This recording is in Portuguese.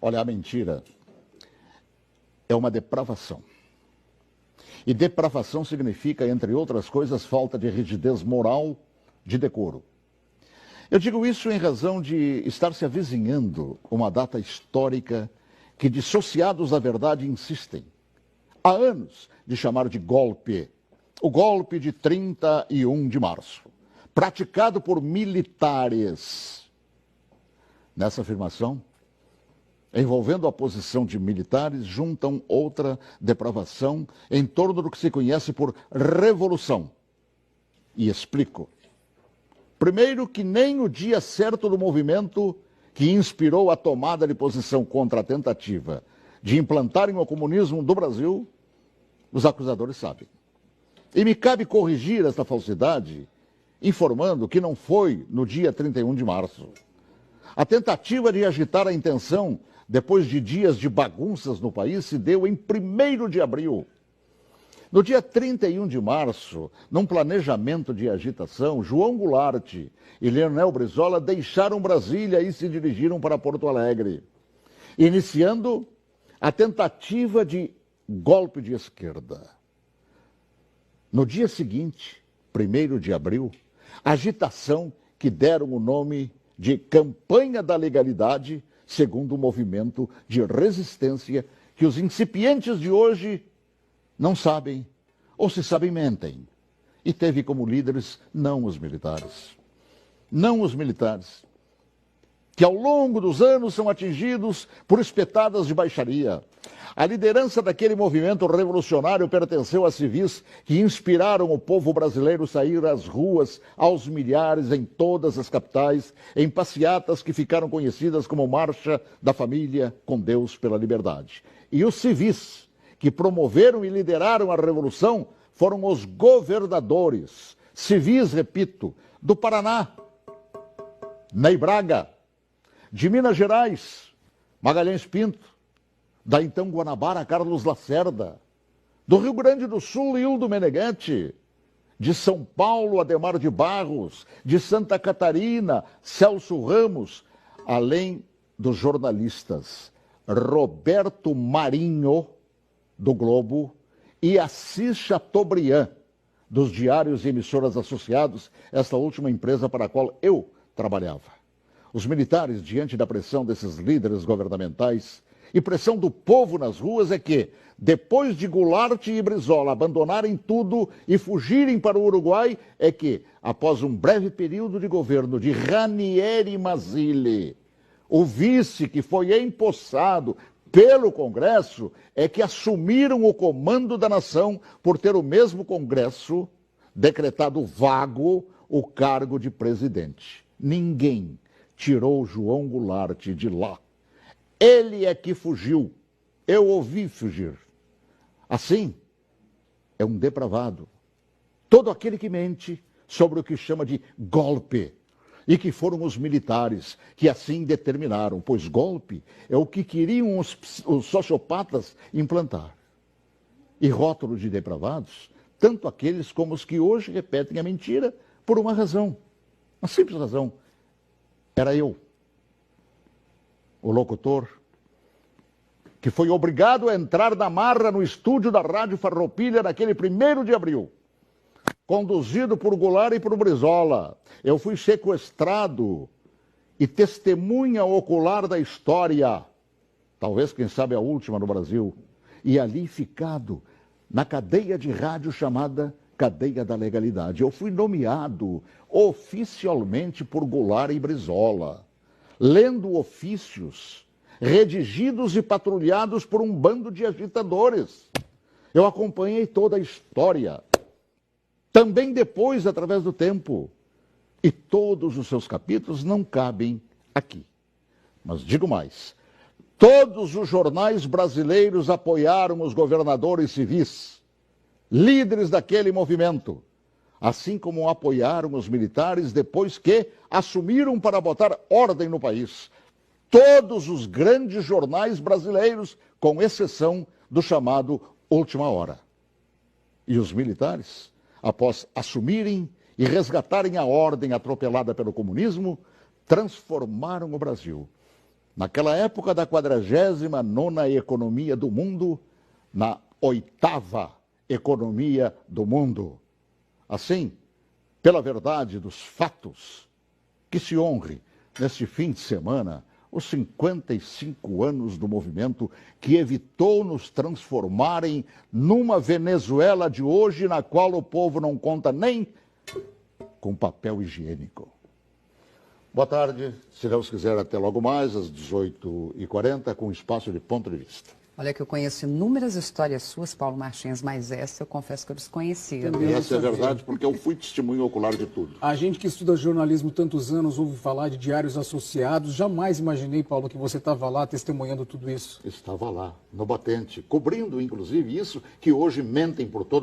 Olha, a mentira é uma depravação. E depravação significa, entre outras coisas, falta de rigidez moral, de decoro. Eu digo isso em razão de estar se avizinhando uma data histórica que dissociados da verdade insistem, há anos, de chamar de golpe. O golpe de 31 de março, praticado por militares. Nessa afirmação, envolvendo a posição de militares, juntam outra depravação em torno do que se conhece por revolução. E explico. Primeiro, que nem o dia certo do movimento que inspirou a tomada de posição contra a tentativa de implantarem o comunismo do Brasil, os acusadores sabem. E me cabe corrigir esta falsidade, informando que não foi no dia 31 de março. A tentativa de agitar a intenção, depois de dias de bagunças no país, se deu em 1º de abril. No dia 31 de março, num planejamento de agitação, João Goulart e Leonel Brizola deixaram Brasília e se dirigiram para Porto Alegre, iniciando a tentativa de golpe de esquerda. No dia seguinte, 1º de abril, agitação que deram o nome de Campanha da Legalidade, segundo o movimento de resistência que os incipientes de hoje não sabem, ou se sabem, mentem. E teve como líderes não os militares. Não os militares, que ao longo dos anos são atingidos por espetadas de baixaria. A liderança daquele movimento revolucionário pertenceu a civis que inspiraram o povo brasileiro a sair às ruas aos milhares em todas as capitais, em passeatas que ficaram conhecidas como Marcha da Família com Deus pela Liberdade. E os civis que promoveram e lideraram a revolução foram os governadores, civis, repito, do Paraná, Ney Braga, de Minas Gerais, Magalhães Pinto, da então Guanabara, Carlos Lacerda, do Rio Grande do Sul, Hildo Meneghetti, de São Paulo, Adhemar de Barros, de Santa Catarina, Celso Ramos, além dos jornalistas Roberto Marinho, do Globo, e Assis Chateaubriand, dos diários e emissoras associados, essa última empresa para a qual eu trabalhava. Os militares, diante da pressão desses líderes governamentais e pressão do povo nas ruas, é que, depois de Goulart e Brizola abandonarem tudo e fugirem para o Uruguai, é que, após um breve período de governo de Ranieri Mazzilli, o vice que foi empossado pelo Congresso, é que assumiram o comando da nação por ter o mesmo Congresso decretado vago o cargo de presidente. Ninguém tirou João Goulart de lá. Ele é que fugiu. Eu ouvi fugir. Assim, é um depravado. Todo aquele que mente sobre o que chama de golpe. E que foram os militares que assim determinaram, pois golpe é o que queriam os sociopatas implantar. E rótulo de depravados, tanto aqueles como os que hoje repetem a mentira por uma razão, uma simples razão. Era eu, o locutor, que foi obrigado a entrar na marra no estúdio da Rádio Farroupilha naquele 1º de abril. Conduzido por Goulart e por Brizola. Eu fui sequestrado e testemunha ocular da história, talvez, quem sabe, a última no Brasil, e ali ficado na cadeia de rádio chamada Cadeia da Legalidade. Eu fui nomeado oficialmente por Goulart e Brizola, lendo ofícios redigidos e patrulhados por um bando de agitadores. Eu acompanhei toda a história, também depois, através do tempo. E todos os seus capítulos não cabem aqui. Mas digo mais, todos os jornais brasileiros apoiaram os governadores civis, líderes daquele movimento, assim como apoiaram os militares depois que assumiram para botar ordem no país. Todos os grandes jornais brasileiros, com exceção do chamado Última Hora. E os militares, após assumirem e resgatarem a ordem atropelada pelo comunismo, transformaram o Brasil naquela época da 49ª economia do mundo, na 8ª economia do mundo. Assim, pela verdade dos fatos, que se honre neste fim de semana os 55 anos do movimento que evitou nos transformarem numa Venezuela de hoje, na qual o povo não conta nem com papel higiênico. Boa tarde, se Deus quiser, até logo mais, às 18h40, com espaço de ponto de vista. Olha que eu conheço inúmeras histórias suas, Paulo Martins, mas essa eu confesso que eu desconhecia. E essa é verdade, porque eu fui testemunho ocular de tudo. A gente que estuda jornalismo tantos anos ouve falar de diários associados. Jamais imaginei, Paulo, que você estava lá testemunhando tudo isso. Estava lá, no batente, cobrindo, inclusive, isso que hoje mentem por todo o Brasil.